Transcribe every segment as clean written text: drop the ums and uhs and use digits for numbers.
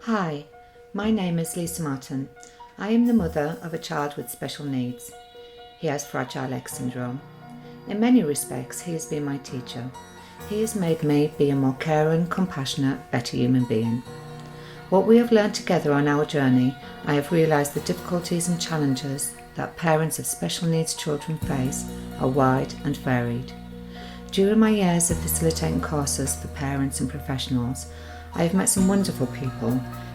Hi, my name is Lisa Martin. I am the mother of a child with special needs. He has Fragile X syndrome. In many respects, he has been my teacher. He has made me be a more caring, compassionate, better human being. What we have learned together on our journey, I have realised the difficulties and challenges that parents of special needs children face are wide and varied. During my years of facilitating courses for parents and professionals, I have met some wonderful people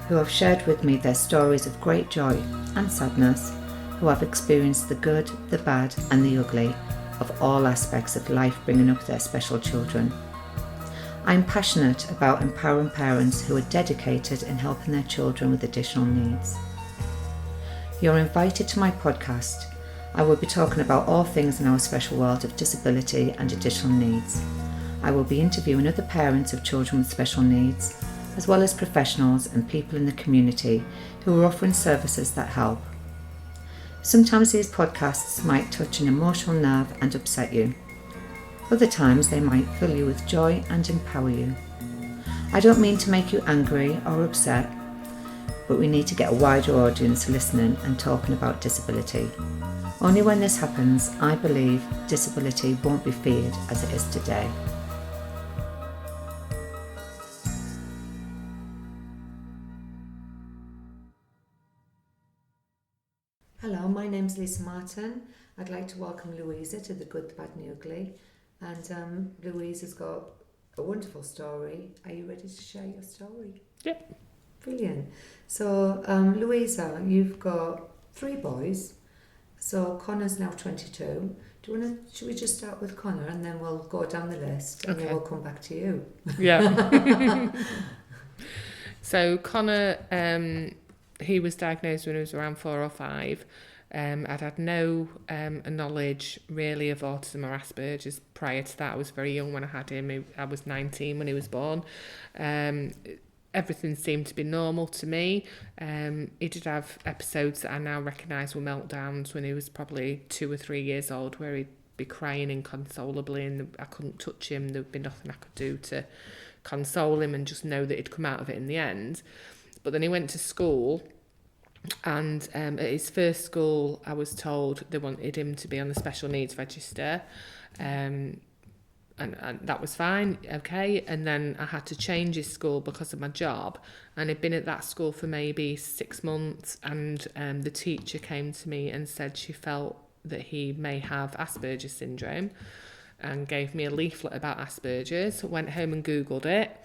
who have shared with me their stories of great joy and sadness, who have experienced the good, the bad and the ugly of all aspects of life bringing up their special children. I am passionate about empowering parents who are dedicated in helping their children with additional needs. You're invited to my podcast. I will be talking about all things in our special world of disability and additional needs. I will be interviewing other parents of children with special needs, as well as professionals and people in the community who are offering services that help. Sometimes these podcasts might touch an emotional nerve and upset you. Other times they might fill you with joy and empower you. I don't mean to make you angry or upset, but we need to get a wider audience listening and talking about disability. Only when this happens, I believe disability won't be feared as it is today. Hello, my name's Lisa Martin. I'd like to welcome Louisa to The Good, the Bad and the Ugly. And Louisa's got a wonderful story. Are you ready to share your story? Yep. Brilliant. So, Louisa, you've got 3 boys. So Connor's now 22. Should we just start with Connor and then we'll go down the list and then we'll come back to you? Yeah. So Connor, he was diagnosed when he was around 4 or 5. I'd had no knowledge really of autism or Asperger's prior to that. I was very young when I had him. I was 19 when he was born. Everything seemed to be normal to me. He did have episodes that I now recognise were meltdowns when he was probably 2 or 3 years old, where he'd be crying inconsolably and I couldn't touch him. There'd be nothing I could do to console him and just know that he'd come out of it in the end. But then he went to school, and at his first school I was told they wanted him to be on the special needs register. And that was fine, okay. And then I had to change his school because of my job, and I'd been at that school for maybe 6 months, and the teacher came to me and said she felt that he may have Asperger syndrome, and gave me a leaflet about Asperger's. Went home and Googled it.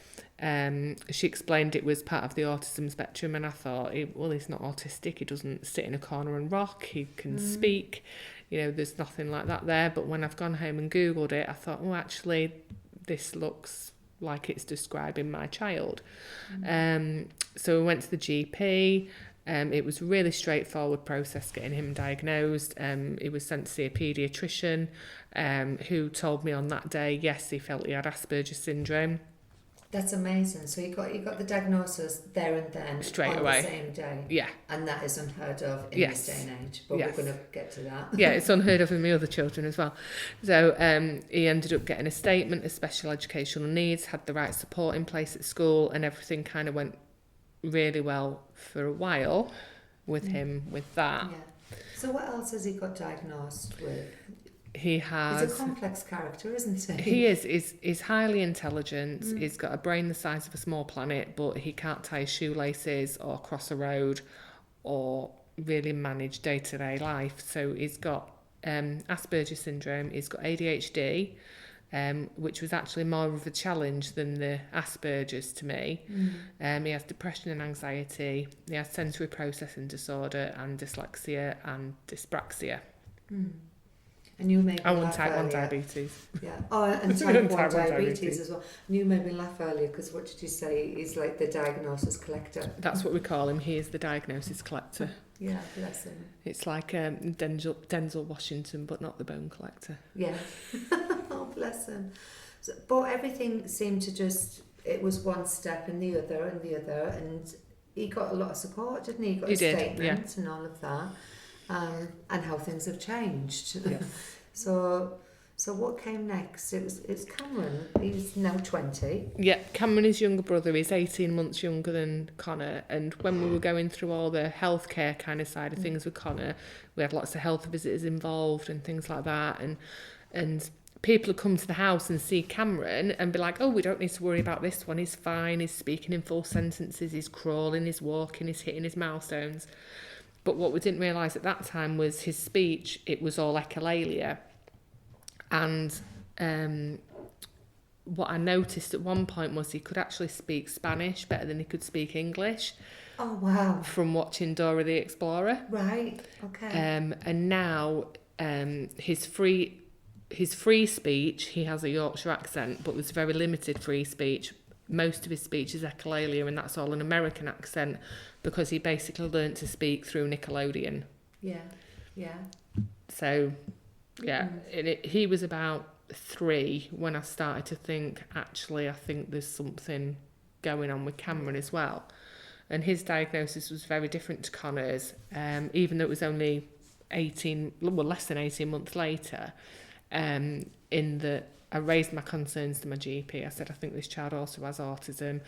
She explained it was part of the autism spectrum, and I thought, well, he's not autistic, he doesn't sit in a corner and rock, he can speak. There's nothing like that there. But when I've gone home and Googled it, I thought, oh, actually, this looks like it's describing my child. So we went to the GP. It was a really straightforward process getting him diagnosed. He was sent to see a paediatrician who told me on that day, yes, he felt he had Asperger syndrome. That's amazing. So you got the diagnosis there and then, straight on away. the same day. Yeah. And that is unheard of in Yes. this day and age. But Yes. we're going to get to that. Yeah, it's unheard of in my other children as well. So he ended up getting a statement of special educational needs, had the right support in place at school, and everything kind of went really well for a while with him with that. Yeah. So what else has he got diagnosed with? He has... He's a complex character, isn't he? He is. He's highly intelligent. He's got a brain the size of a small planet, but he can't tie his shoelaces or cross a road or really manage day-to-day life. So he's got Asperger syndrome. He's got ADHD, which was actually more of a challenge than the Asperger's to me. He has depression and anxiety. He has sensory processing disorder and dyslexia and dyspraxia. And you made me laugh type 1 earlier. diabetes. Yeah. Oh, and type 1 Type 1 diabetes as well. And you made me laugh earlier because what did you say? He's like the diagnosis collector. That's what we call him. He is the diagnosis collector. Yeah, bless him. It's like Denzel Washington, but not the bone collector. Yeah. Oh, bless him. So, but everything seemed to it was one step and the other and the other. And he got a lot of support, didn't he? He got a statement and all of that. And how things have changed. Yes. So So what came next? It's Cameron. He's now 20. Yeah, Cameron, his younger brother, is 18 months younger than Connor. And when we were going through all the healthcare kind of side of things with Connor, we had lots of health visitors involved and things like that. And people would come to the house and see Cameron and be like, oh, we don't need to worry about this one. He's fine. He's speaking in full sentences. He's crawling. He's walking. He's hitting his milestones. But what we didn't realise at that time was his speech, it was all echolalia. And what I noticed at one point was he could actually speak Spanish better than he could speak English. Oh, wow. From watching Dora the Explorer. Right, okay. And now his free speech, he has a Yorkshire accent, but there's very limited free speech. Most of his speech is echolalia, and that's all an American accent, because he basically learnt to speak through Nickelodeon. Yeah. So, yeah, he was about 3 when I started to think, actually, I think there's something going on with Cameron as well. And his diagnosis was very different to Connor's, even though it was only less than 18 months later, in that I raised my concerns to my GP. I said, I think this child also has autism.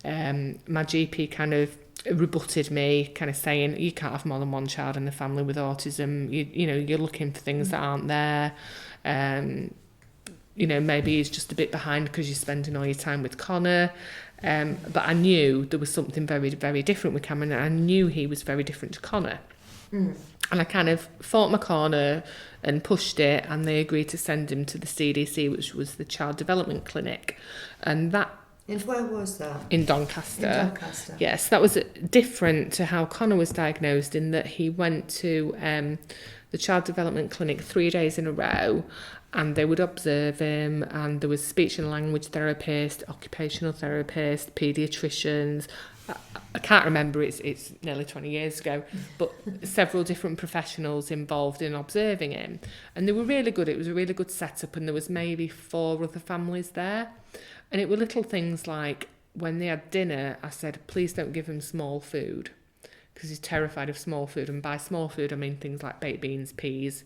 My GP kind of rebutted me, kind of saying, you can't have more than one child in the family with autism. You know, you're looking for things that aren't there. You know, maybe he's just a bit behind because you're spending all your time with Connor. But I knew there was something very, very different with Cameron, and I knew he was very different to Connor. And I kind of fought my corner and pushed it, and they agreed to send him to the CDC, which was the Child Development Clinic. And that... And where was that? In Doncaster. In Doncaster. Yes, that was different to how Connor was diagnosed, in that he went to the Child Development Clinic 3 days in a row, and they would observe him, and there was speech and language therapist, occupational therapist, paediatricians. I can't remember, it's nearly 20 years ago, but several different professionals involved in observing him. And they were really good. It was a really good setup, and there was maybe 4 other families there. And it were little things like, when they had dinner, I said, please don't give him small food, because he's terrified of small food. And by small food, I mean things like baked beans, peas,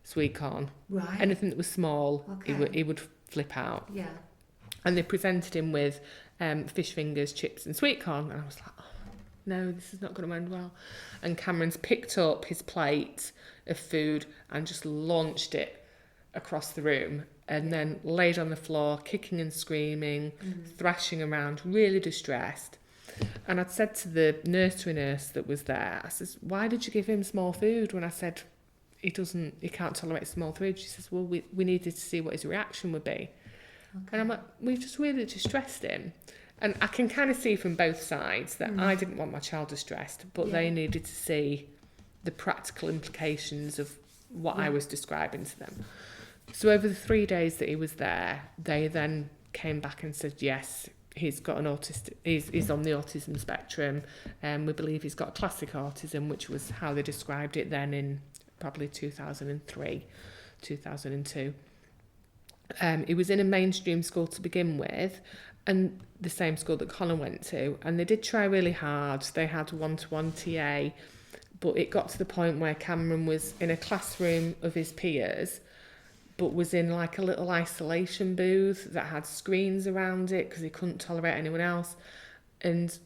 sweet corn. Right. Anything that was small, Okay. he would flip out. Yeah. And they presented him with fish fingers, chips and sweet corn. And I was like, oh, no, this is not going to end well. And Cameron's picked up his plate of food and just launched it across the room, and then laid on the floor, kicking and screaming, thrashing around, really distressed. And I'd said to the nursery nurse that was there, I says, why did you give him small food when I said he can't tolerate small food? She says, well, we needed to see what his reaction would be. Okay. And I'm like, we've just really distressed him. And I can kind of see from both sides that I didn't want my child distressed, but they needed to see the practical implications of what I was describing to them. So over the 3 days that he was there, they then came back and said, yes, he's got he's on the autism spectrum, and we believe he's got classic autism, which was how they described it then in probably 2003, 2002. He was in a mainstream school to begin with, and the same school that Connor went to, and they did try really hard. They had one-to-one TA, but it got to the point where Cameron was in a classroom of his peers, but was in like a little isolation booth that had screens around it because he couldn't tolerate anyone else. And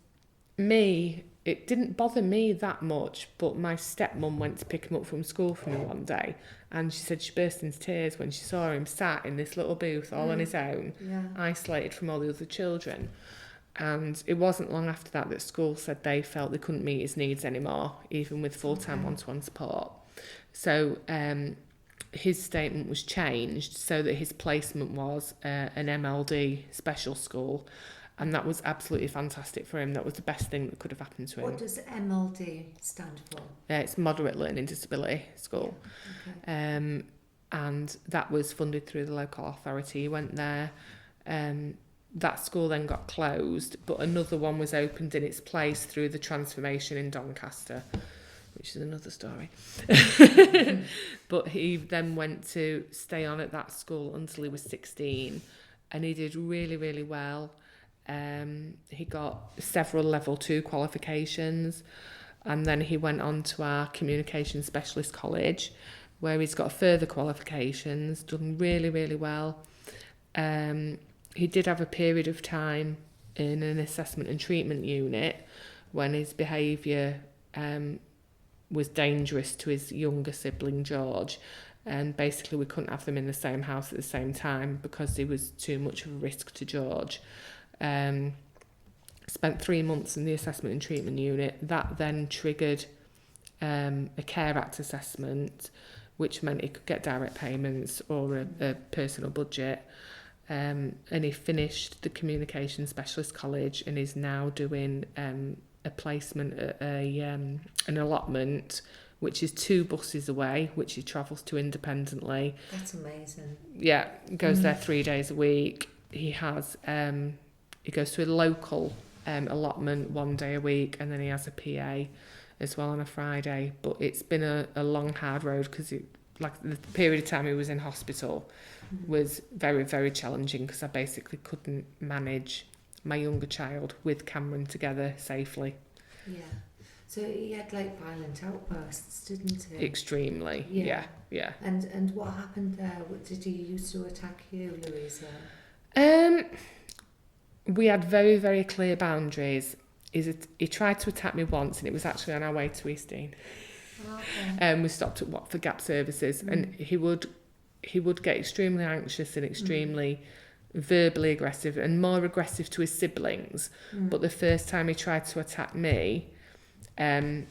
it didn't bother me that much, but my stepmom went to pick him up from school for me one day, and she said she burst into tears when she saw him sat in this little booth all on his own, isolated from all the other children. And it wasn't long after that school said they felt they couldn't meet his needs anymore, even with full-time one-to-one support. So his statement was changed so that his placement was an MLD special school, and that was absolutely fantastic for him. That was the best thing that could have happened to him. What does MLD stand for? It's Moderate Learning Disability School. Yeah. Okay. And that was funded through the local authority. He went there. That school then got closed, but another one was opened in its place through the transformation in Doncaster, which is another story. But he then went to stay on at that school until he was 16, and he did really, really well. He got several level 2 qualifications, and then he went on to our communication specialist college, where he's got further qualifications, done really, really well. He did have a period of time in an assessment and treatment unit when his behaviour was dangerous to his younger sibling George, and basically we couldn't have them in the same house at the same time because he was too much of a risk to George. Spent 3 months in the assessment and treatment unit. That then triggered a Care Act assessment, which meant he could get direct payments or a personal budget. And he finished the communication specialist college and is now doing a placement at an allotment, which is 2 buses away, which he travels to independently. That's amazing. Yeah, goes there 3 days a week. He has he goes to a local allotment 1 day a week, and then he has a PA as well on a Friday. But it's been a long, hard road because like the period of time he was in hospital was very, very challenging because I basically couldn't manage my younger child with Cameron together safely. Yeah. So he had like violent outbursts, didn't he? Extremely, yeah. And what happened there? Did he used to attack you, Louisa? We had very, very clear boundaries. He tried to attack me once, and it was actually on our way to Easting. Okay. We stopped at Watford Gap Services, and he would get extremely anxious and extremely verbally aggressive and more aggressive to his siblings. But the first time he tried to attack me, he'd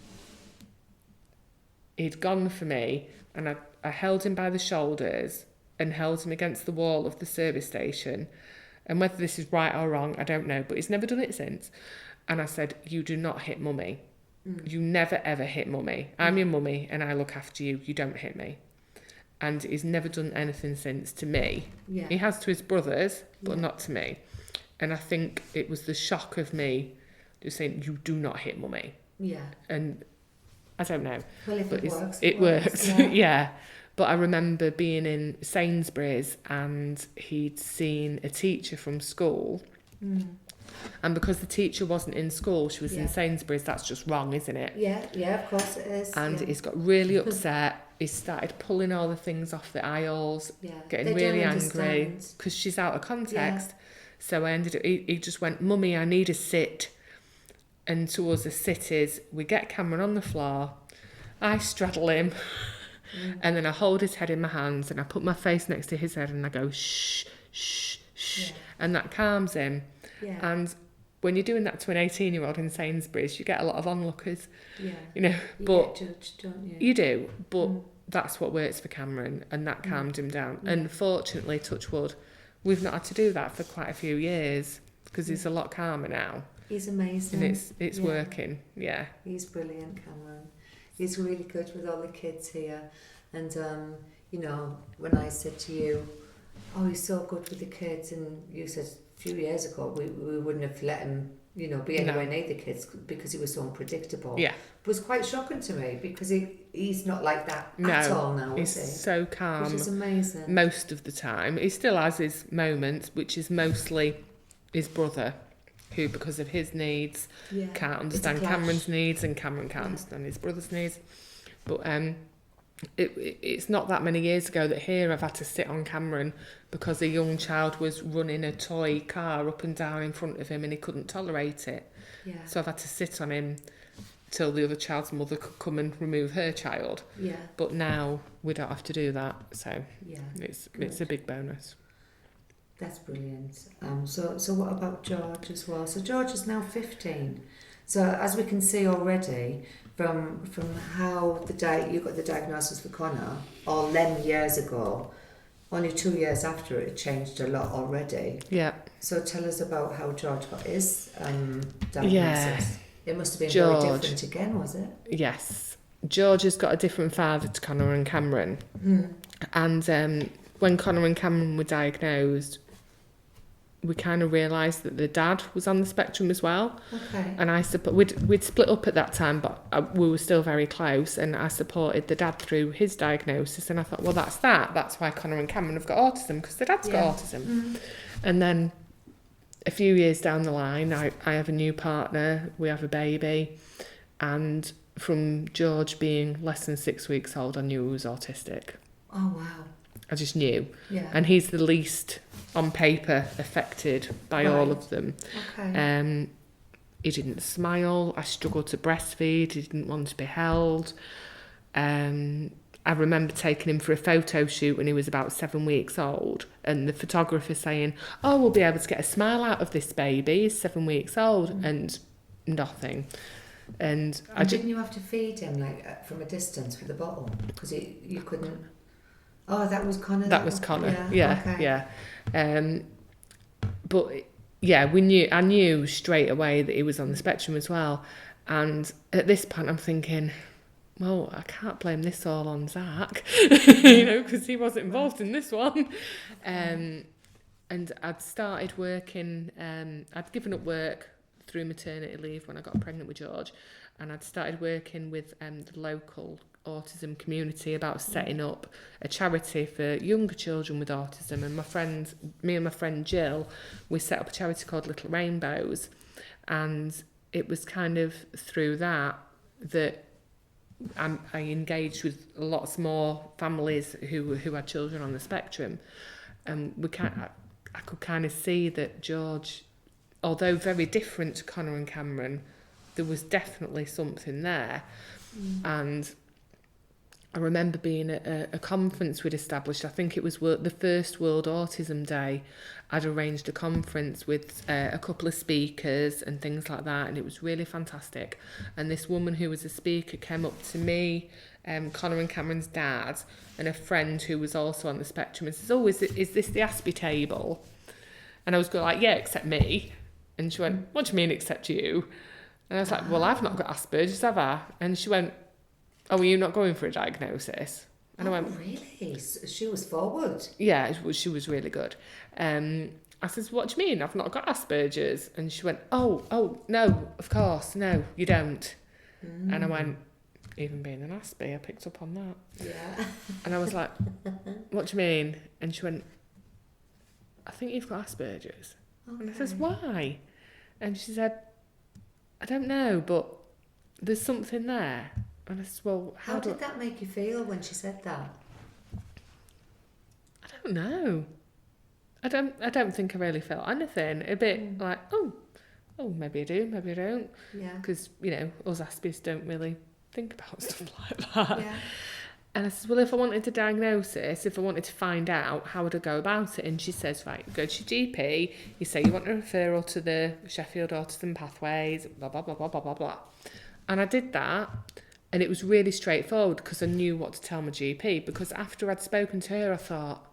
gone for me, and I held him by the shoulders and held him against the wall of the service station. And whether this is right or wrong, I don't know, but he's never done it since. And I said, "You do not hit mummy. You never, ever hit mummy. I'm your mummy and I look after you. You don't hit me." And he's never done anything since to me. Yeah. He has to his brothers, but not to me. And I think it was the shock of me just saying, "You do not hit mummy." Yeah. And I don't know. Well, if it works, it works. Yeah. But I remember being in Sainsbury's and he'd seen a teacher from school. And because the teacher wasn't in school, she was in Sainsbury's, that's just wrong, isn't it? Yeah, of course it is. And he's got really upset. He started pulling all the things off the aisles, getting really angry because she's out of context. So I ended up, he just went, "Mummy, I need a sit." And towards the sit is, we get Cameron on the floor, I straddle him, and then I hold his head in my hands and I put my face next to his head and I go, "Shh, shh, shh." And that calms him. And when you're doing that to an 18-year-old in Sainsbury's, you get a lot of onlookers. You know, but get judged, don't you? You do, but that's what works for Cameron, and that calmed him down. And fortunately, touch wood, we've not had to do that for quite a few years because he's a lot calmer now. He's amazing. And it's working, He's brilliant, Cameron. He's really good with all the kids here. And, you know, when I said to you, "Oh, he's so good with the kids," and you said a few years ago we wouldn't have let him, you know, be anywhere near the kids because he was so unpredictable. Yeah. It was quite shocking to me because he's not like that at all now, is he? He's so calm. Which is amazing. Most of the time. He still has his moments, which is mostly his brother, who, because of his needs, can't understand Cameron's needs, and Cameron can't understand his brother's needs. But it's not that many years ago that here I've had to sit on Cameron because a young child was running a toy car up and down in front of him and he couldn't tolerate it. So I've had to sit on him till the other child's mother could come and remove her child. But now we don't have to do that, so it's a big bonus. That's brilliant. So what about George as well? So George is now 15. So as we can see already from how you got the diagnosis for Connor all them years ago, only 2 years after it changed a lot already. Yeah. So tell us about how George got his diagnosis. Yeah. It must have been very different again, was it? Yes. George has got a different father to Connor and Cameron. And when Connor and Cameron were diagnosed, we kind of realised that the dad was on the spectrum as well. Okay. And I we'd split up at that time, but we were still very close, and I supported the dad through his diagnosis, and I thought, well, that's why Connor and Cameron have got autism, because the dad's got autism. And then a few years down the line, I have a new partner, we have a baby, And from George being less than 6 weeks old, I knew he was autistic. Oh, wow. I just knew. Yeah. And he's the least, on paper, affected by all of them. Okay. He didn't smile. I struggled to breastfeed. He didn't want to be held. I remember taking him for a photo shoot when he was about 7 weeks old, and the photographer saying, "Oh, we'll be able to get a smile out of this baby. He's 7 weeks old," and nothing. And didn't you have to feed him like from a distance with a bottle because you couldn't? Oh, that was Connor. That was Connor. Yeah, okay. yeah. But yeah, I knew straight away that he was on the spectrum as well. And at this point, I'm thinking, well, I can't blame this all on Zach, because he wasn't involved in this one. And I'd started working. I'd given up work through maternity leave when I got pregnant with George, and I'd started working with the local autism community about setting up a charity for younger children with autism. And me and my friend Jill, we set up a charity called Little Rainbows, and it was kind of through that I engaged with lots more families who had children on the spectrum, and I could kind of see that George, although very different to Connor and Cameron, there was definitely something there. And I remember being at a conference we'd established. I think it was the first World Autism Day. I'd arranged a conference with a couple of speakers and things like that, and it was really fantastic. And this woman who was a speaker came up to me, Connor and Cameron's dad, and a friend who was also on the spectrum, and says, "Oh, is this the Aspie table?" And I was going like, "Yeah, except me." And she went, "What do you mean except you?" And I was like, "Well, I've not got Asperger's, have I?" And she went, "Oh, are you not going for a diagnosis?" And I went, "Really?" She was forward. Yeah, she was really good. I says, "What do you mean? I've not got Asperger's." And she went, oh, no, of course, no, you don't. And I went, even being an Aspie, I picked up on that. Yeah. And I was like, "What do you mean?" And she went, "I think you've got Asperger's." Okay. And I says, "Why?" And she said, "I don't know, but there's something there." And I said, "Well, how did that make you feel when she said that?" I don't know. I don't think I really felt anything. A bit like, oh, maybe I do, maybe I don't. Yeah. Because, us Aspies don't really think about stuff like that. Yeah. And I said, well, if I wanted a diagnosis, if I wanted to find out, how would I go about it? And she says, right, go to your GP, you say you want a referral to the Sheffield Autism Pathways, blah, blah, blah, blah, blah, blah, blah. And I did that. And it was really straightforward because I knew what to tell my GP. Because after I'd spoken to her, I thought,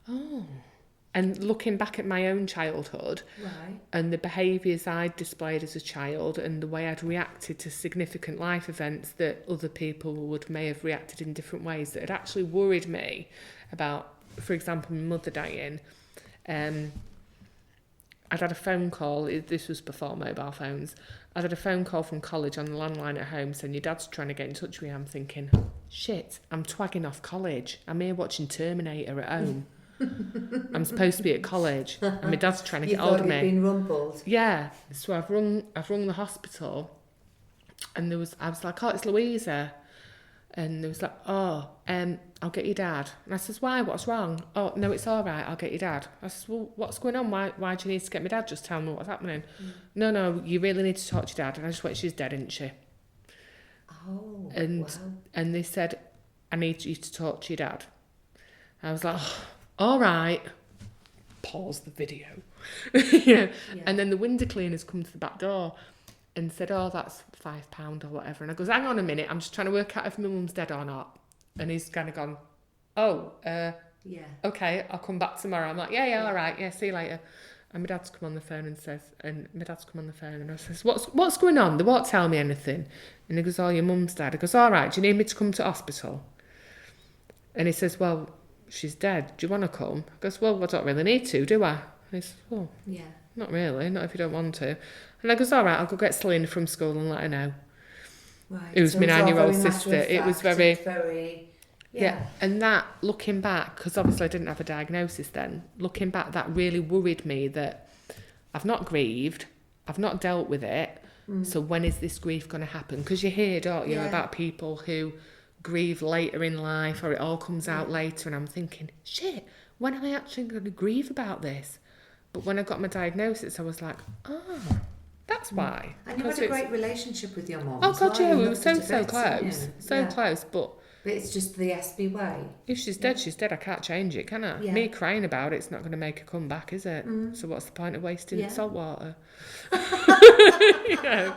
oh. And looking back at my own childhood, right, and the behaviours I'd displayed as a child and the way I'd reacted to significant life events that other people may have reacted in different ways that had actually worried me about, for example, my mother dying. I'd had a phone call, this was before mobile phones, I'd had a phone call from college on the landline at home saying, your dad's trying to get in touch with you. I'm thinking, shit, I'm twagging off college. I'm here watching Terminator at home. I'm supposed to be at college and my dad's trying to get hold of me. You've been rumbled. Yeah, so I've rung the hospital and I was like, oh, it's Louisa. And they was like, oh, I'll get your dad. And I says, why? What's wrong? Oh, no, it's all right. I'll get your dad. I says, well, what's going on? Why do you need to get my dad? Just tell me what's happening. No, you really need to talk to your dad. And I just went, she's dead, isn't she? Oh, and wow. And they said, I need you to talk to your dad. I was like, oh, all right. Pause the video. Yeah. And then the window cleaners come to the back door and said, oh, that's £5 or whatever. And I goes, hang on a minute, I'm just trying to work out if my mum's dead or not. And he's kind of gone, oh, yeah, okay, I'll come back tomorrow. I'm like, yeah, all right, yeah, see you later. And my dad's come on the phone and I says, what's going on? They won't tell me anything. And he goes, oh, your mum's dead. I goes, all right, do you need me to come to hospital? And he says, well, she's dead. Do you want to come? I goes, well, I don't really need to, do I? And he says, well, yeah, not really, not if you don't want to. And I goes, all right, I'll go get Selena from school and let her know. Right. It was so my 9-year-old sister. It was very yeah. And that, looking back, because obviously I didn't have a diagnosis then, looking back, that really worried me that I've not grieved, I've not dealt with it, So when is this grief going to happen? Because you hear, don't you, about people who grieve later in life, or it all comes out later, and I'm thinking, shit, when am I actually going to grieve about this? But when I got my diagnosis, I was like, that's why. And you had a great relationship with your mum. Oh God, yeah, we were so close, close. But it's just the SB way. If she's dead, she's dead. I can't change it, can I? Yeah. Me crying about it's not going to make her come back, is it? So what's the point of wasting salt water? You know.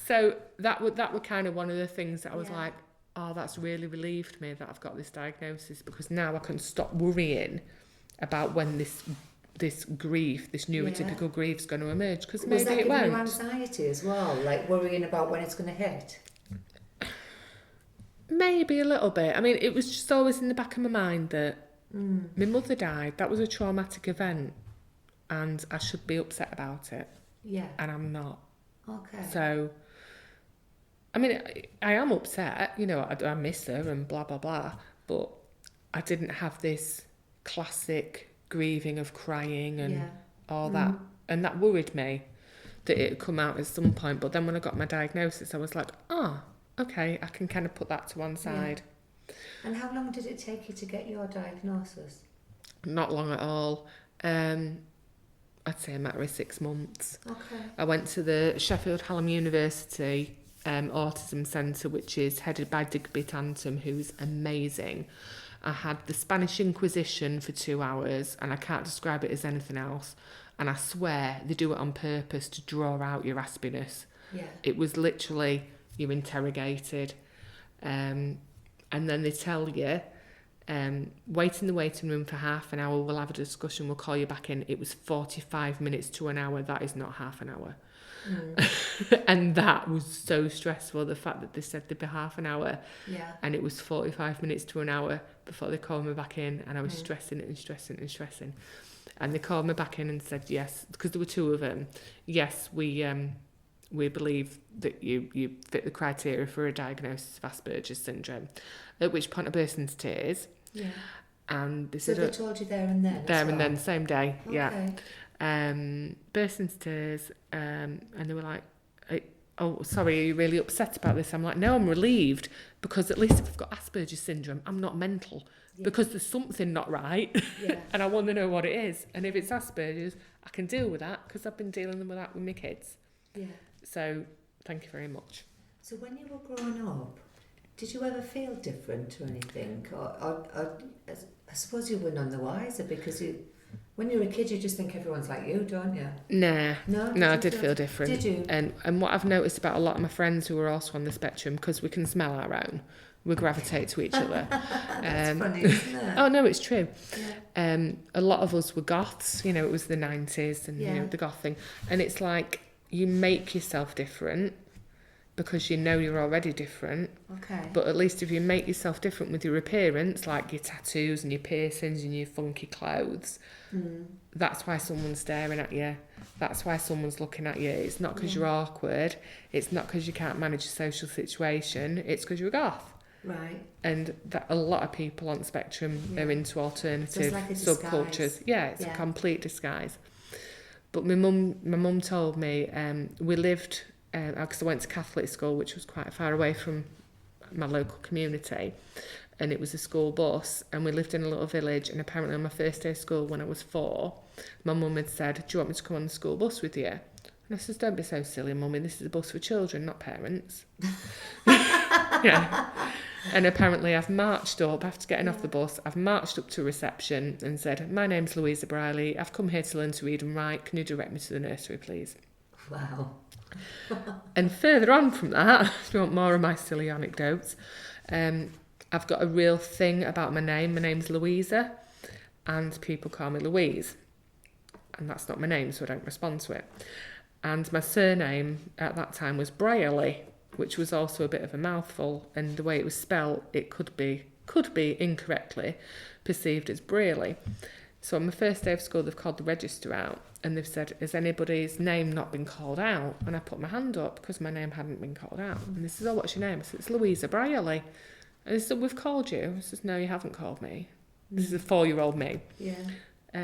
So that were kind of one of the things that I was like, oh, that's really relieved me that I've got this diagnosis, because now I can stop worrying about when this grief, this neurotypical grief, is going to emerge, because maybe it won't. Was that giving you anxiety as well, like worrying about when it's going to hit? Maybe a little bit. I mean, it was just always in the back of my mind that my mother died. That was a traumatic event, and I should be upset about it. Yeah. And I'm not. Okay. So, I mean, I am upset. You know, I miss her and blah, blah, blah. But I didn't have this classic grieving of crying and all that. And that worried me that it would come out at some point. But then when I got my diagnosis, I was like, okay, I can kind of put that to one side. Yeah. And how long did it take you to get your diagnosis? Not long at all. I'd say a matter of 6 months. Okay. I went to the Sheffield Hallam University Autism Centre, which is headed by Digby Tantum, who's amazing. I had the Spanish Inquisition for 2 hours, and I can't describe it as anything else. And I swear they do it on purpose to draw out your aspiness. Yeah. It was literally, you're interrogated, and then they tell you, wait in the waiting room for half an hour, we'll have a discussion, we'll call you back in. It was 45 minutes to an hour. That is not half an hour. And that was so stressful, the fact that they said there'd be half an hour, and it was 45 minutes to an hour before they called me back in, and I was stressing and they called me back in and said, yes, because there were 2 of them, yes, we believe that you fit the criteria for a diagnosis of Asperger's syndrome. At which point I burst into tears. Yeah. And they said, so they told you there and then? There and then, same day. Okay. Yeah. Burst into tears, and they were like, oh, sorry, are you really upset about this? I'm like, no, I'm relieved, because at least if I've got Asperger's syndrome, I'm not mental, because there's something not right, and I want to know what it is. And if it's Asperger's, I can deal with that, because I've been dealing with that with my kids. Yeah. So, thank you very much. So when you were growing up, did you ever feel different or anything? Or I suppose you were none the wiser, because when you're a kid, you just think everyone's like you, don't you? No, I did feel different. Did you? And what I've noticed about a lot of my friends who are also on the spectrum, because we can smell our own, we gravitate to each other. That's funny, isn't it? Oh, no, it's true. Yeah. A lot of us were goths, you know, it was the 90s and you know, the goth thing. And it's like, you make yourself different because you know you're already different. Okay. But at least if you make yourself different with your appearance, like your tattoos and your piercings and your funky clothes, that's why someone's staring at you. That's why someone's looking at you. It's not because you're awkward. It's not because you can't manage a social situation. It's because you're a goth. Right. And that a lot of people on the spectrum are into alternative subcultures. Yeah, it's a complete disguise. But my mum told me, we lived, because I went to Catholic school, which was quite far away from my local community, and it was a school bus, and we lived in a little village, and apparently on my first day of school when I was 4, my mum had said, do you want me to come on the school bus with you? And I said, don't be so silly, mummy, this is a bus for children, not parents. Yeah. And apparently I've marched up, after getting off the bus, I've marched up to reception and said, my name's Louisa Briley, I've come here to learn to read and write, can you direct me to the nursery, please? Wow. And further on from that, if you want more of my silly anecdotes, I've got a real thing about my name. My name's Louisa, and people call me Louise. And that's not my name, so I don't respond to it. And my surname at that time was Briley, which was also a bit of a mouthful, and the way it was spelled, it could be incorrectly perceived as Braley. So on my first day of school, they've called the register out, and they've said, has anybody's name not been called out? And I put my hand up because my name hadn't been called out. And they said, oh, what's your name? I said, it's Louisa Briley. And they said, we've called you. I said, no, you haven't called me. This is a 4-year-old me. Yeah.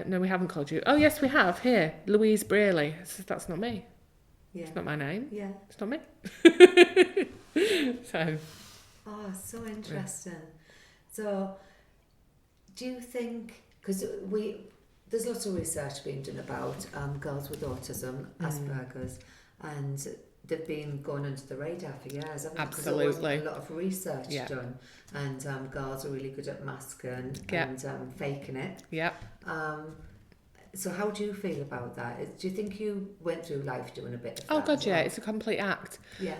No, we haven't called you. Oh, yes, we have. Here, Louise Braley. I said, that's not me. Yeah. It's not my name. Yeah. It's not me. So. Oh, so interesting. So, do you think, because there's lots of research being done about girls with autism, Asperger's, and they've been going under the radar for years, haven't they? Because there wasn't a lot of research done, and girls are really good at masking and faking it. Yeah. So how do you feel about that? Do you think you went through life doing a bit of that? Oh, God, as well? It's a complete act. Yeah.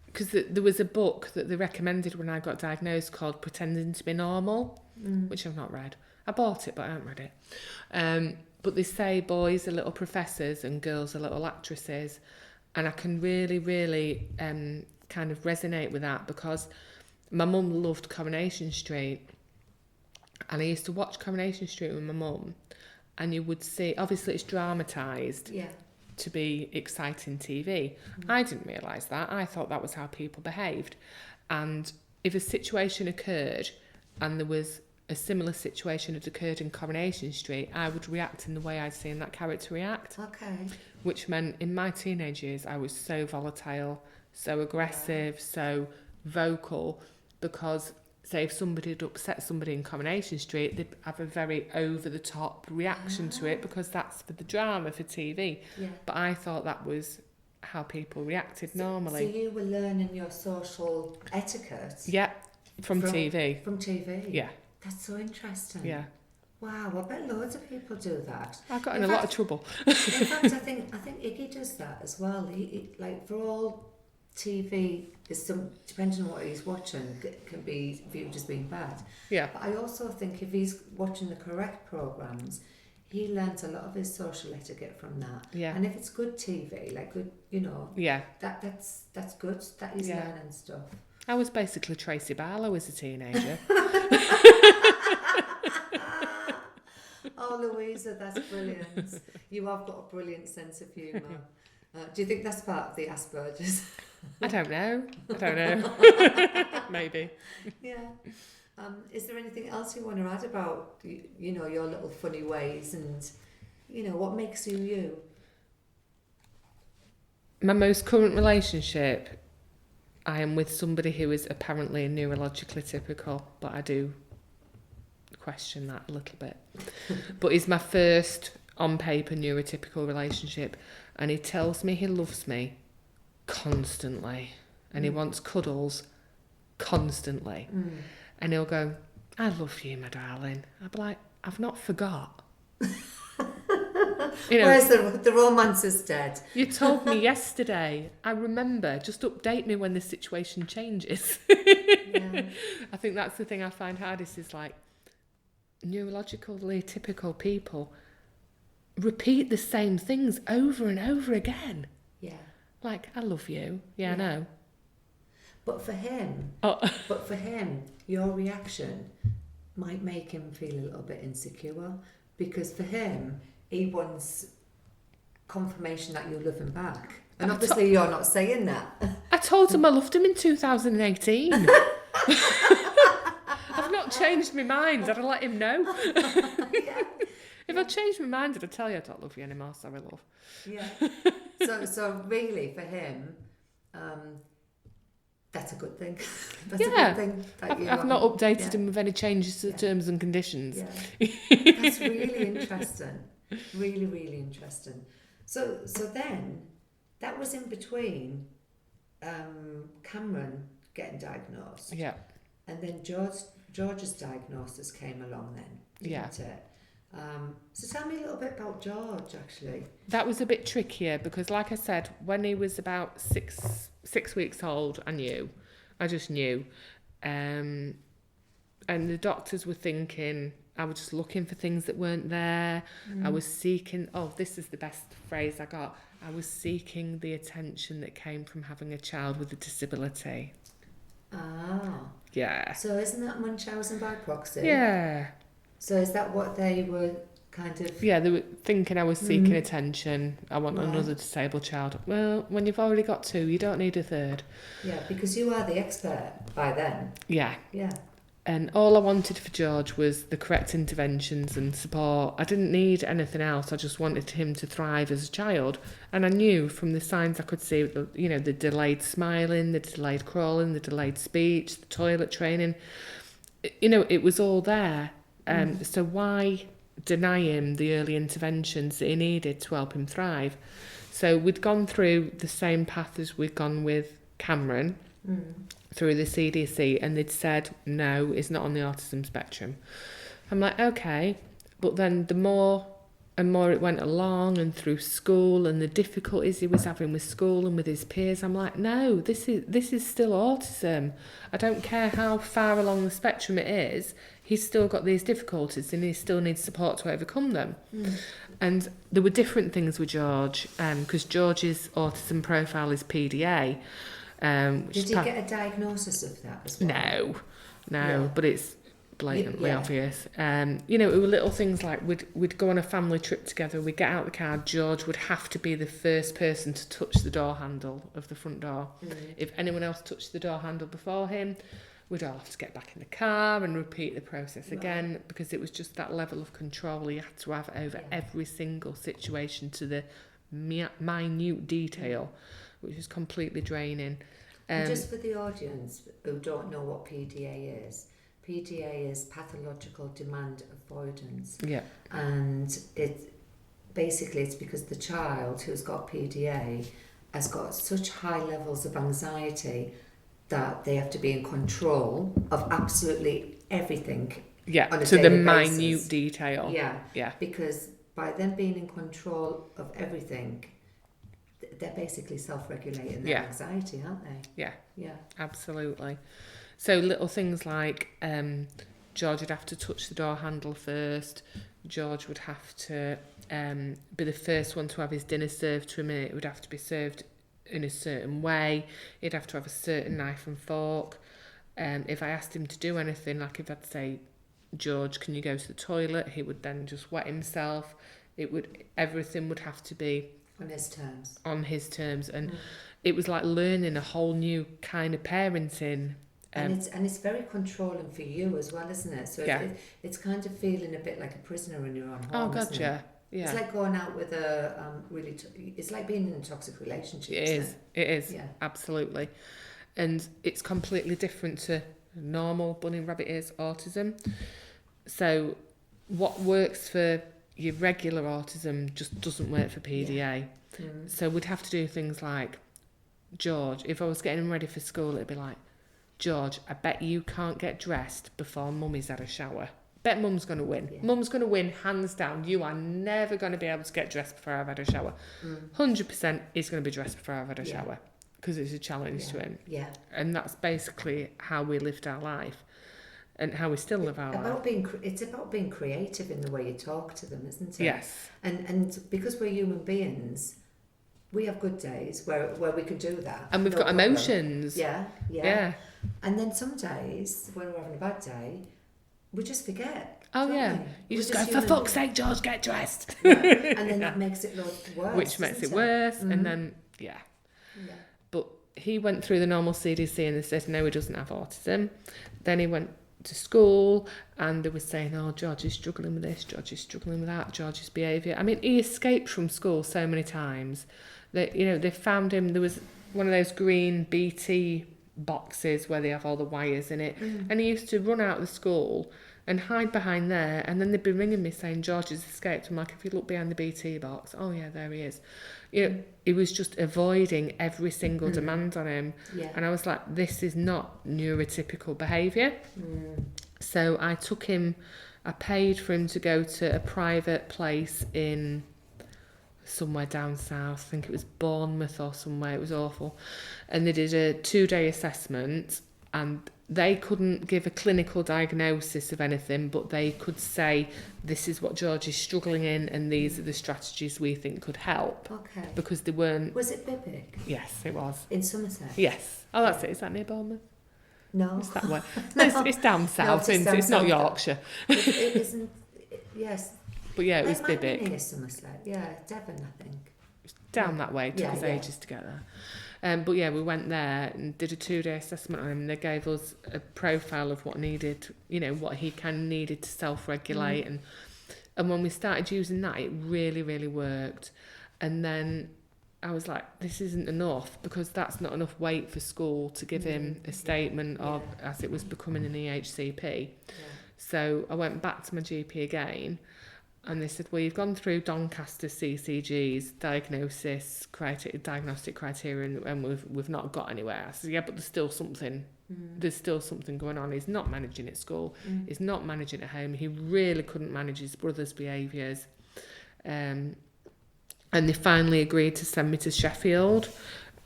Because there was a book that they recommended when I got diagnosed called Pretending to be Normal, which I've not read. I bought it, but I haven't read it. But they say boys are little professors and girls are little actresses. And I can really, really kind of resonate with that, because my mum loved Coronation Street. And I used to watch Coronation Street with my mum. And you would see, obviously it's dramatised to be exciting TV. I didn't realise that. I thought that was how people behaved. And if a situation occurred and there was a similar situation had occurred in Coronation Street, I would react in the way I'd seen that character react. Okay. Which meant in my teenage years, I was so volatile, so aggressive, so vocal, because say if somebody had upset somebody in Coronation Street, they'd have a very over-the-top reaction to it, because that's for the drama, for TV. Yeah. But I thought that was how people reacted normally. So you were learning your social etiquette? Yeah, from TV. From TV? Yeah. That's so interesting. Yeah. Wow, I bet loads of people do that. I got in a lot of trouble. In fact, I think Iggy does that as well. He like, for all TV, there's some, depending on what he's watching, can be viewed as being bad. Yeah. But I also think if he's watching the correct programmes, he learns a lot of his social etiquette from that. Yeah. And if it's good TV, like good, that's good that he's learning stuff. I was basically Tracy Barlow as a teenager. Oh, Louisa, that's brilliant. You have got a brilliant sense of humour. Do you think that's part of the Asperger's? I don't know. Maybe. Yeah. Is there anything else you want to add about, your little funny ways and, what makes you you? My most current relationship, I am with somebody who is apparently neurologically typical, but I do question that a little bit. But he's my first on paper neurotypical relationship, and he tells me he loves me constantly, and he wants cuddles constantly, and he'll go, "I love you, my darling." I'll be like, "I've not forgot." Where's the romance is dead? You told me yesterday. I remember. Just update me when the situation changes. I think that's the thing I find hardest, is like neurologically typical people repeat the same things over and over again. Yeah. Like, "I love you." Yeah, I know. But for him, your reaction might make him feel a little bit insecure, because for him, he wants confirmation that you love him back. And obviously you're not saying that. I told him I loved him in 2018. I've not changed my mind. I'd have let him know. If I'd changed my mind, I'd tell you I don't love you anymore. Sorry, love. Yeah. So really, for him, that's a good thing. That's a good thing. I've not updated him with any changes to the terms and conditions. Yeah. That's really interesting. Really, really interesting. So then, that was in between Cameron getting diagnosed. Yeah. And then George's diagnosis came along then, didn't it? So tell me a little bit about George, actually. That was a bit trickier, because like I said, when he was about six weeks old, I just knew. And the doctors were thinking I was just looking for things that weren't there. I was seeking, this is the best phrase I got, I was seeking the attention that came from having a child with a disability. Ah. Yeah. So isn't that Munchausen by proxy? Yeah. So is that what they were kind of... Yeah, they were thinking I was seeking attention. I want another disabled child. Well, when you've already got 2, you don't need a third. Yeah, because you are the expert by then. Yeah. Yeah. And all I wanted for George was the correct interventions and support. I didn't need anything else. I just wanted him to thrive as a child. And I knew from the signs I could see, you know, the delayed smiling, the delayed crawling, the delayed speech, the toilet training. You know, it was all there. So why deny him the early interventions that he needed to help him thrive? So we'd gone through the same path as we'd gone with Cameron. Through the CDC, and they'd said no, he's not on the autism spectrum. I'm like, okay, but then the more and more it went along, and through school and the difficulties he was having with school and with his peers, I'm like, no, this is still autism. I don't care how far along the spectrum it is, he's still got these difficulties and he still needs support to overcome them. And there were different things with George, because George's autism profile is PDA. Did he get a diagnosis of that as well? No, but it's blatantly obvious. You know, it were little things like we'd go on a family trip together, we'd get out the car, George would have to be the first person to touch the door handle of the front door. If anyone else touched the door handle before him, we'd all have to get back in the car and repeat the process again, because it was just that level of control he had to have over every single situation to the minute detail, which is completely draining. And just for the audience who don't know what PDA is pathological demand avoidance. Yeah. And it's because the child who's got PDA has got such high levels of anxiety that they have to be in control of absolutely everything. Yeah, on a to the daily minute basis. detail. Yeah. Because by them being in control of everything, they're basically self-regulating their anxiety, aren't they? Yeah, absolutely. So little things like George would have to touch the door handle first. George would have to be the first one to have his dinner served to him, and it would have to be served in a certain way. He'd have to have a certain knife and fork. If I asked him to do anything, like if I'd say, George, can you go to the toilet? He would then just wet himself. Everything would have to be on his terms, and it was like learning a whole new kind of parenting. And it's very controlling for you as well, isn't it? So it's kind of feeling a bit like a prisoner in your own home. Oh, gotcha. Yeah. It's like going out with a it's like being in a toxic relationship. It is. Yeah. Absolutely. And it's completely different to normal bunny rabbit ears autism. So what works for your regular autism just doesn't work for PDA. So we'd have to do things like, George, if I was getting him ready for school, it'd be like, George, I bet you can't get dressed before Mummy's had a shower. Bet Mum's going to win. Mum's going to win, hands down. You are never going to be able to get dressed before I've had a shower. 100% he's going to be dressed before I've had a shower, because it's a challenge to him. Yeah. And that's basically how we lived our life. And how we still live our life. It's about being creative in the way you talk to them, isn't it? Yes. And because we're human beings, we have good days where we can do that. And we've got emotions. Yeah. And then some days, when we're having a bad day, we just forget. Oh, yeah. You just go, for fuck's sake, George, get dressed. Yeah. And then that makes it look worse. Which makes it worse. And then, But he went through the normal CDC and they said, no, he doesn't have autism. Then he went to school and they were saying, oh, George is struggling with this, George is struggling with that, George's behaviour. I mean, he escaped from school so many times that, you know, they found him, there was one of those green BT boxes where they have all the wires in it, and he used to run out of the school and hide behind there, and then they'd be ringing me saying, George has escaped. I'm like, if you look behind the BT box, oh yeah, there he is. You know, he was just avoiding every single demand on him. Yeah. And I was like, this is not neurotypical behaviour. So I paid for him to go to a private place in somewhere down south. I think it was Bournemouth or somewhere. It was awful. And they did a 2-day assessment, and they couldn't give a clinical diagnosis of anything, but they could say, this is what George is struggling in, and these are the strategies we think could help. Okay. Because they weren't... Was it Bibic? Yes, it was. In Somerset? Yes. Oh, that's it. Is that near Bournemouth? No. It's that way. No, it's down south. It's not Yorkshire. It isn't... Yes. But yeah, it was Bibic. Bibic. Near Somerset. Yeah, Devon, I think. Down that way. It took us ages to get But yeah, we went there and did a 2-day assessment on him, and they gave us a profile of what needed, what he kind of needed to self-regulate. And when we started using that, it really, really worked. And then I was like, this isn't enough, because that's not enough weight for school to give him a statement of, as it was becoming an EHCP. So I went back to my GP again, and they said, well, you've gone through Doncaster CCG's diagnostic criteria, and we've not got anywhere. I said, yeah, but there's still something. There's still something going on. He's not managing at school. He's not managing at home. He really couldn't manage his brother's behaviours. And they finally agreed to send me to Sheffield,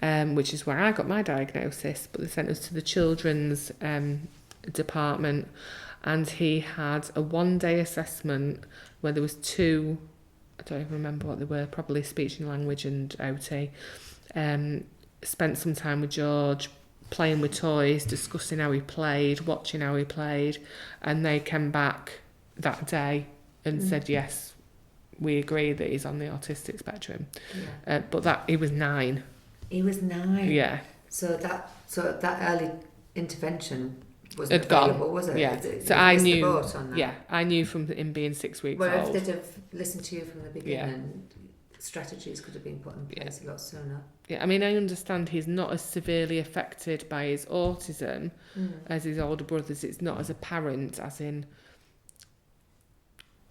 which is where I got my diagnosis. But they sent us to the children's department, and he had a 1-day assessment where there was 2, I don't even remember what they were, probably speech and language and OT. Spent some time with George, playing with toys, discussing how he played, watching how he played, and they came back that day and said, yes, we agree that he's on the autistic spectrum. But that he was 9. He was 9. Yeah. So that early intervention wasn't Had gone. available, was it? Yeah. It So I missed the knew. boat on that. Yeah, I knew from him being 6 weeks Well, old. if they'd have listened to you from the beginning, strategies could have been put in place a lot sooner. Yeah, I mean, I understand he's not as severely affected by his autism as his older brothers. It's not as apparent, as in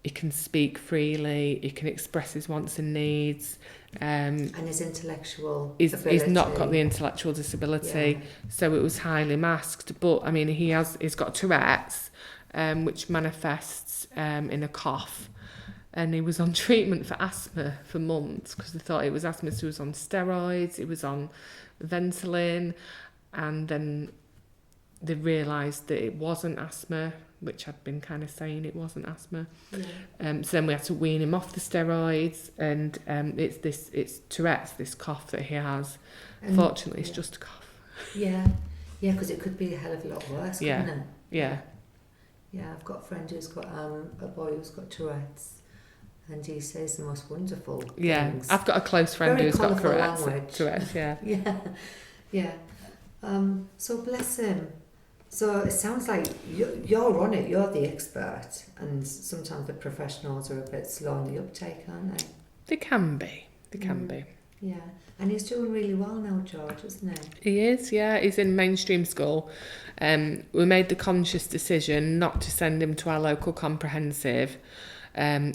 he can speak freely, he can express his wants and needs. And his intellectual He's ability. not got the intellectual disability, so it was highly masked. But, I mean, he's got Tourette's, which manifests in a cough. And he was on treatment for asthma for months, because they thought it was asthma. So he was on steroids, he was on Ventolin, and then they realised that it wasn't asthma, which I'd been kind of saying it wasn't asthma. So then we had to wean him off the steroids, and it's Tourette's, this cough that he has. And fortunately, it's just a cough. Yeah, because it could be a hell of a lot worse, couldn't it? Yeah. Yeah, I've got a friend who's got a boy who's got Tourette's, and he says the most wonderful things. I've got a close friend Very who's got language. Tourette's, yeah. So bless him. So it sounds like you're on it, you're the expert, and sometimes the professionals are a bit slow on the uptake, aren't they? They can be. Yeah, and he's doing really well now, George, isn't he? He is, yeah. He's in mainstream school. We made the conscious decision not to send him to our local comprehensive,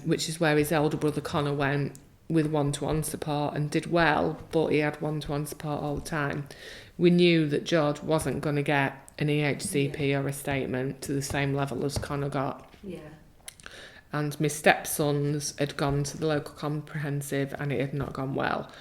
which is where his elder brother Connor went with one-to-one support and did well, but he had one-to-one support all the time. We knew that George wasn't going to get an EHCP or a statement to the same level as Connor got. Yeah. And my stepsons had gone to the local comprehensive, and it had not gone well.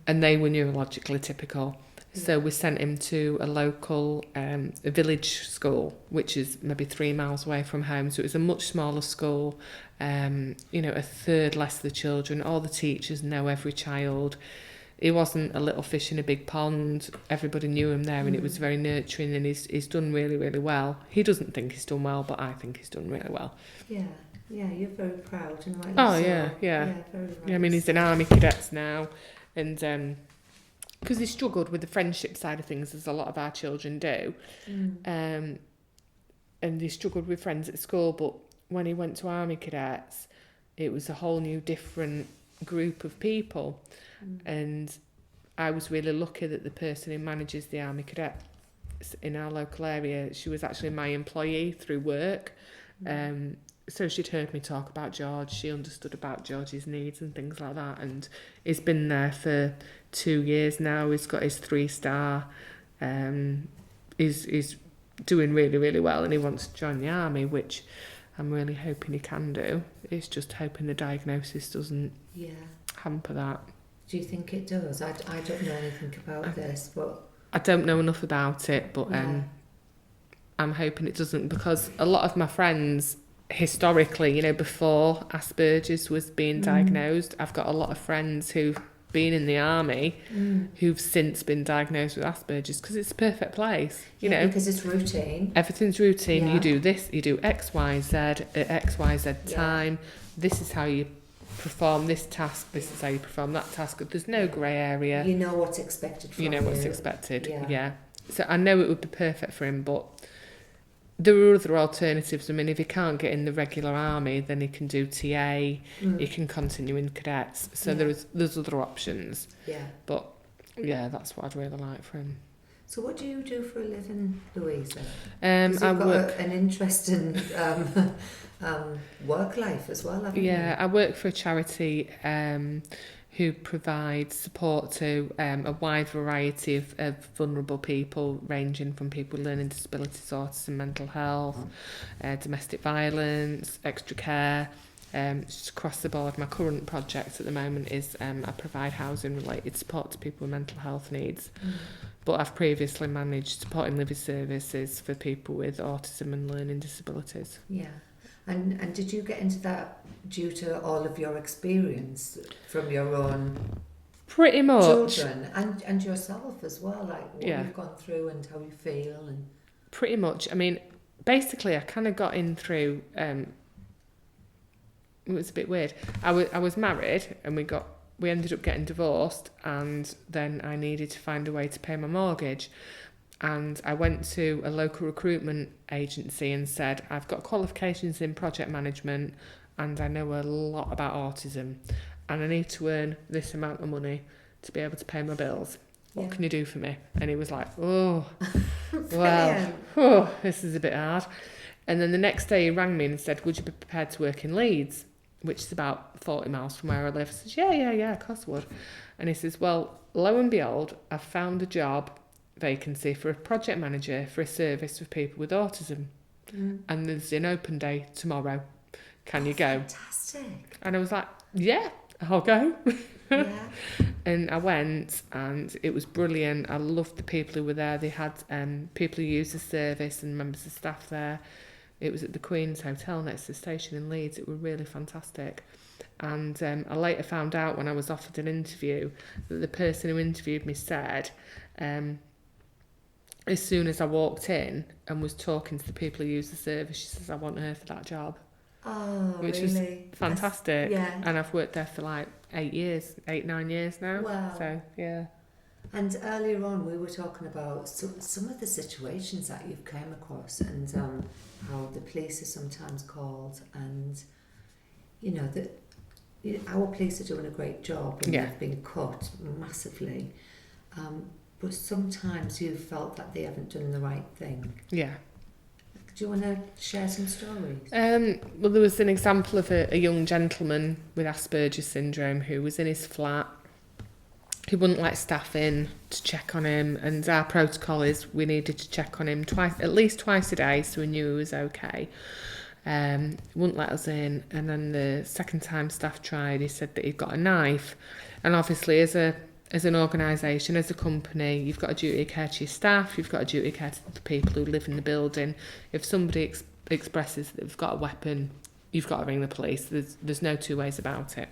And they were neurologically typical. So we sent him to a local a village school, which is maybe 3 miles away from home. So it was a much smaller school, a third less of the children. All the teachers know every child. He wasn't a little fish in a big pond. Everybody knew him there, and it was very nurturing, and he's done really, really well. He doesn't think he's done well, but I think he's done really well. Yeah, you're very proud, and rightly Oh, so. yeah. Very right. Yeah, I mean, he's in Army Cadets now, and because he struggled with the friendship side of things, as a lot of our children do, and he struggled with friends at school, but when he went to Army Cadets, it was a whole new different group of people, and I was really lucky that the person who manages the Army Cadets in our local area, she was actually my employee through work. So she'd heard me talk about George, she understood about George's needs and things like that, and he's been there for 2 years now. He's got his 3-star, he's doing really, really well, and he wants to join the army, which I'm really hoping he can do. It's just hoping the diagnosis doesn't hamper that. Do you think it does? I don't know anything about this, but I don't know enough about it, but I'm hoping it doesn't, because a lot of my friends historically, before Asperger's was being diagnosed, I've got a lot of friends who've been in the army who've since been diagnosed with Asperger's, because it's a perfect place, because it's routine. Everything's routine. You do this, you do X, Y, Z at X, Y, Z time. This is how you perform this task, this is how you perform that task. There's no grey area. You know what's expected from you. You know what's expected, yeah. So I know it would be perfect for him, but there are other alternatives. I mean, if he can't get in the regular army, then he can do TA, he can continue in cadets. So there's other options. Yeah. But, yeah, that's what I'd really like for him. So what do you do for a living, Louisa? You've got an interesting work life as well, haven't you? Yeah, I work for a charity who provides support to a wide variety of vulnerable people, ranging from people with learning disabilities, autism, mental health, domestic violence, extra care, just across the board. My current project at the moment is I provide housing related support to people with mental health needs. But I've previously managed supporting living services for people with autism and learning disabilities. Yeah. And did you get into that due to all of your experience from your own pretty much children and yourself as well, like what you've gone through and how you feel? And pretty much. I mean, basically I kind of got in through it was a bit weird. I was married and we ended up getting divorced, and then I needed to find a way to pay my mortgage. And I went to a local recruitment agency and said, I've got qualifications in project management and I know a lot about autism and I need to earn this amount of money to be able to pay my bills. What can you do for me? And he was like, oh, well, this is a bit hard. And then the next day he rang me and said, would you be prepared to work in Leeds, which is about 40 miles from where I live? I said, yeah, of course I would. And he says, well, lo and behold, I've found a job vacancy for a project manager for a service for people with autism. And there's an open day tomorrow. Can you go? Fantastic. And I was like, yeah, I'll go. Yeah. And I went and it was brilliant. I loved the people who were there. They had people who used the service and members of staff there. It was at the Queen's Hotel next to the station in Leeds. It was really fantastic. And I later found out when I was offered an interview that the person who interviewed me said, as soon as I walked in and was talking to the people who use the service, she says, I want her for that job. Oh, which really? Was fantastic. Yeah. And I've worked there for like 9 years now. Wow. So, yeah. And earlier on, we were talking about some of the situations that you've come across and how the police are sometimes called, and, you know, that our police are doing a great job and they've been cut massively. But sometimes you've felt that they haven't done the right thing. Yeah. Do you want to share some stories? Well, there was an example of a young gentleman with Asperger syndrome who was in his flat. He wouldn't let staff in to check on him, and our protocol is we needed to check on him at least twice a day, so we knew he was okay. Wouldn't let us in, and then the second time staff tried, he said that he'd got a knife, and obviously as an organisation, as a company, you've got a duty of care to your staff, you've got a duty of care to the people who live in the building. If somebody expresses that they've got a weapon, you've got to ring the police. There's no two ways about it.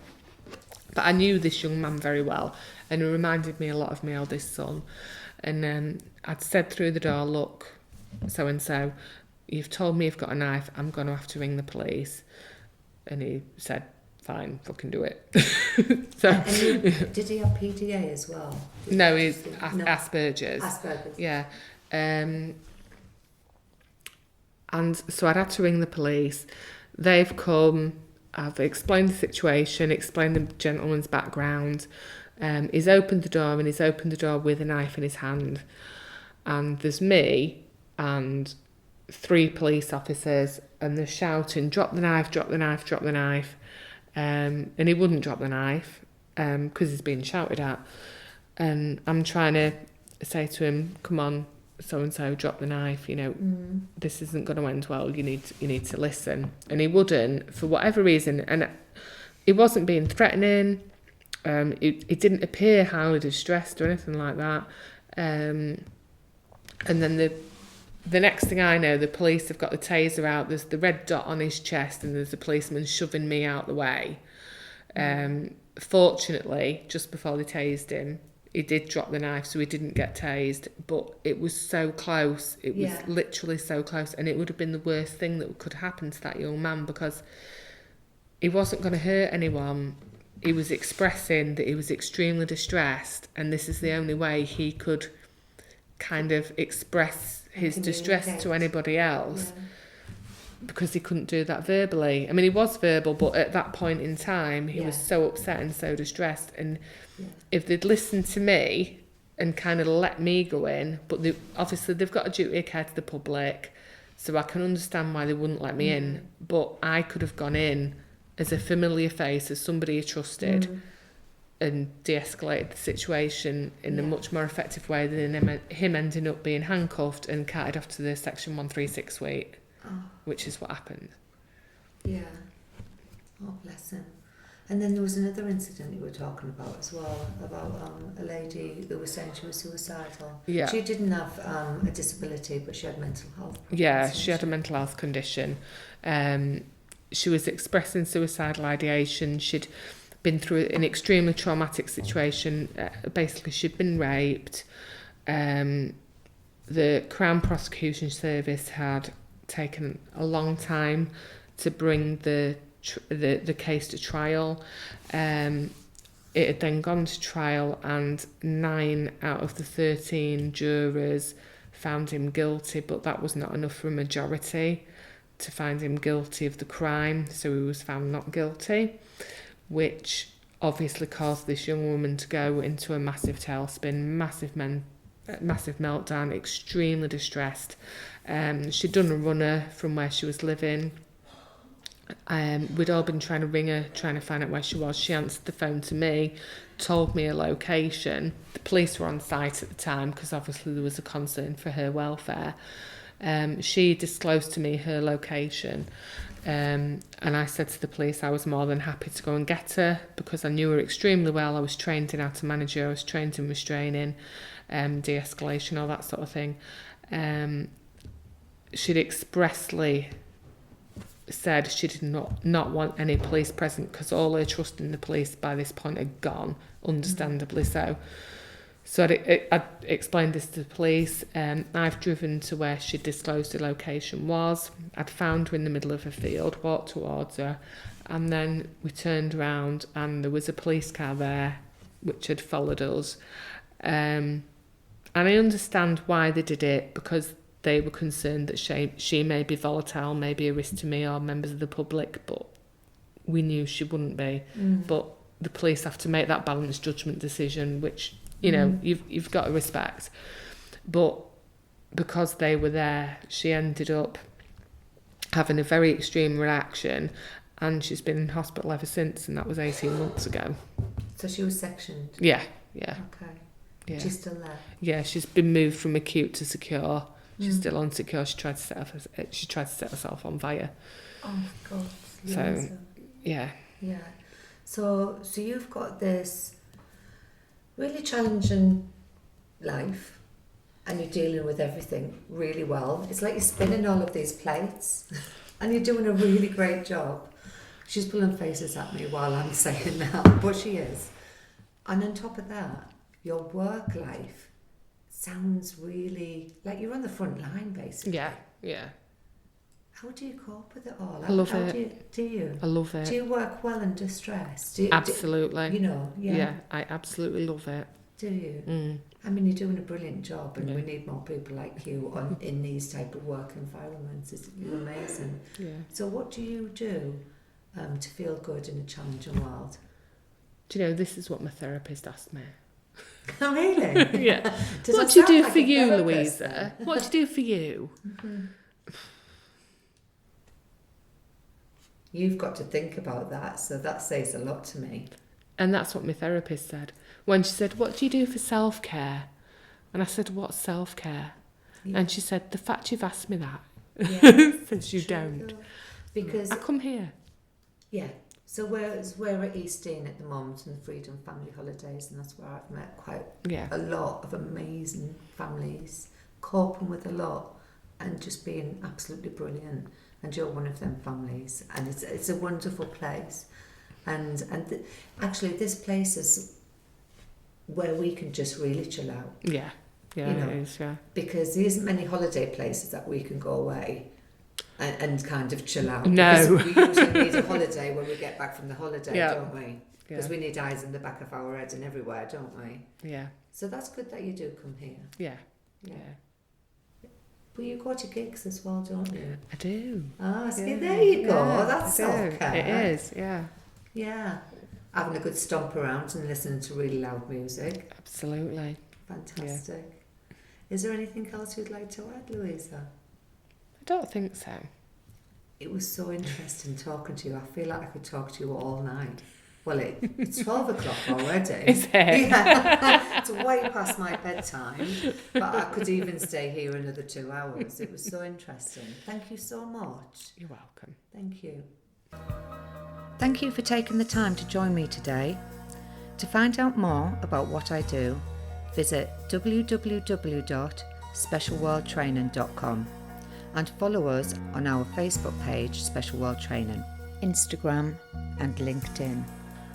But I knew this young man very well, and he reminded me a lot of my eldest son. And I'd said through the door, look, so-and-so, you've told me you've got a knife, I'm going to have to ring the police. And he said, fine, fucking do it. Did he have PDA as well? No, he's Asperger's. Asperger's. Yeah. And so I'd had to ring the police. They've come, I've explained the situation, explained the gentleman's background. He's opened the door, and he's opened the door with a knife in his hand. And there's me and 3 police officers, and they're shouting, drop the knife, drop the knife, drop the knife. And he wouldn't drop the knife because he's being shouted at. And I'm trying to say to him, come on, so-and-so, drop the knife, you know, this isn't going to end well, you need to listen. And he wouldn't, for whatever reason. And he wasn't being threatening. He didn't appear highly distressed or anything like that. And then the next thing I know, the police have got the taser out. There's the red dot on his chest, and there's a policeman shoving me out the way. Fortunately, just before they tased him, he did drop the knife, so he didn't get tased. But it was so close. It was literally so close, and it would have been the worst thing that could happen to that young man, because he wasn't going to hurt anyone. He was expressing that he was extremely distressed, and this is the only way he could kind of express his distress to anybody else, because he couldn't do that verbally. I mean, he was verbal, but at that point in time, he was so upset and so distressed. And if they'd listened to me and kind of let me go in, but obviously they've got a duty of care to the public, so I can understand why they wouldn't let me in. But I could have gone in as a familiar face, as somebody he trusted, and de-escalated the situation in a much more effective way than him ending up being handcuffed and carted off to the Section 136 suite, which is what happened. Yeah. Oh, bless him. And then there was another incident you were talking about as well, about a lady who was saying she was suicidal. Yeah. She didn't have a disability, but she had mental health problems. Yeah, she had a mental health condition. She was expressing suicidal ideation. She'd been through an extremely traumatic situation. Basically, she'd been raped. The Crown Prosecution Service had taken a long time to bring the case to trial. It had then gone to trial, and 9 out of the 13 jurors found him guilty, but that was not enough for a majority to find him guilty of the crime, so he was found not guilty, which obviously caused this young woman to go into a massive tailspin, massive meltdown, extremely distressed. She'd done a runner from where she was living. We'd all been trying to ring her, trying to find out where she was. She answered the phone to me, told me a location. The police were on site at the time because obviously there was a concern for her welfare. She disclosed to me her location, and I said to the police I was more than happy to go and get her because I knew her extremely well. I was trained in how to manage her, I was trained in restraining, de-escalation, all that sort of thing. She'd expressly said she did not want any police present because all her trust in the police by this point had gone, understandably so. So I'd explained this to the police. I've driven to where she disclosed the location was. I'd found her in the middle of a field, walked towards her, and then we turned around and there was a police car there which had followed us. And I understand why they did it, because they were concerned that she may be volatile, may be a risk to me or members of the public, but we knew she wouldn't be. But the police have to make that balanced judgment decision, which, you know, you've got to respect. But because they were there, she ended up having a very extreme reaction, and she's been in hospital ever since, and that was 18 months ago. So she was sectioned? Yeah. Okay. Yeah. She's still there? Yeah, she's been moved from acute to secure. She's still on secure. She tried to set herself on fire. Oh God. So, yeah. Yeah. So you've got this really challenging life, and you're dealing with everything really well. It's like you're spinning all of these plates, and you're doing a really great job. She's pulling faces at me while I'm saying that, but she is. And on top of that, your work life sounds really like you're on the front line, basically. Yeah. How do you cope with it all? I love it. Do you? I love it. Do you work well under stress? Absolutely. Yeah. I absolutely love it. Do you? I mean, you're doing a brilliant job, and we need more people like you in these type of work environments. You're amazing. Yeah. So what do you do to feel good in a challenging world? Do you know, this is what my therapist asked me. Oh, really? Yeah. What do you do for you, Louisa? What do you do for you? You've got to think about that, so that says a lot to me. And that's what my therapist said. When she said, what do you do for self-care? And I said, what's self-care? Yeah. And she said, the fact you've asked me that. Yeah. Says you don't. Because I come here. Yeah. So we're at Easton at the moment in the Freedom Family Holidays, and that's where I've met quite a lot of amazing families, coping with a lot and just being absolutely brilliant. And you're one of them families, and it's a wonderful place. And actually this place is where we can just really chill out. Yeah, you know, it is, yeah. Because there isn't many holiday places that we can go away and kind of chill out. No. Because we usually need a holiday when we get back from the holiday, Yeah. don't we? Because we need eyes in the back of our head and everywhere, don't we? Yeah. So that's good that you do come here. Yeah. Yeah. But you go to gigs as well, don't you? I do. Ah, see, there you go. Yeah, That's I do. self-care. It is, yeah. Yeah. Having a good stomp around and listening to really loud music. Absolutely. Fantastic. Yeah. Is there anything else you'd like to add, Louisa? I don't think so. It was so interesting talking to you. I feel like I could talk to you all night. Well, it's 12 o'clock already. Is it? Yeah. It's way past my bedtime. But I could even stay here another 2 hours. It was so interesting. Thank you so much. You're welcome. Thank you. Thank you for taking the time to join me today. To find out more about what I do, visit www.specialworldtraining.com and follow us on our Facebook page, Special World Training, Instagram and LinkedIn.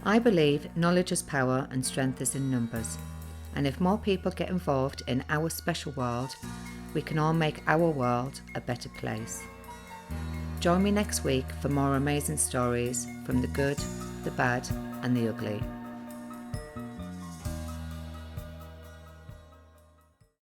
I believe knowledge is power and strength is in numbers. And if more people get involved in our special world, we can all make our world a better place. Join me next week for more amazing stories from the good, the bad and the ugly.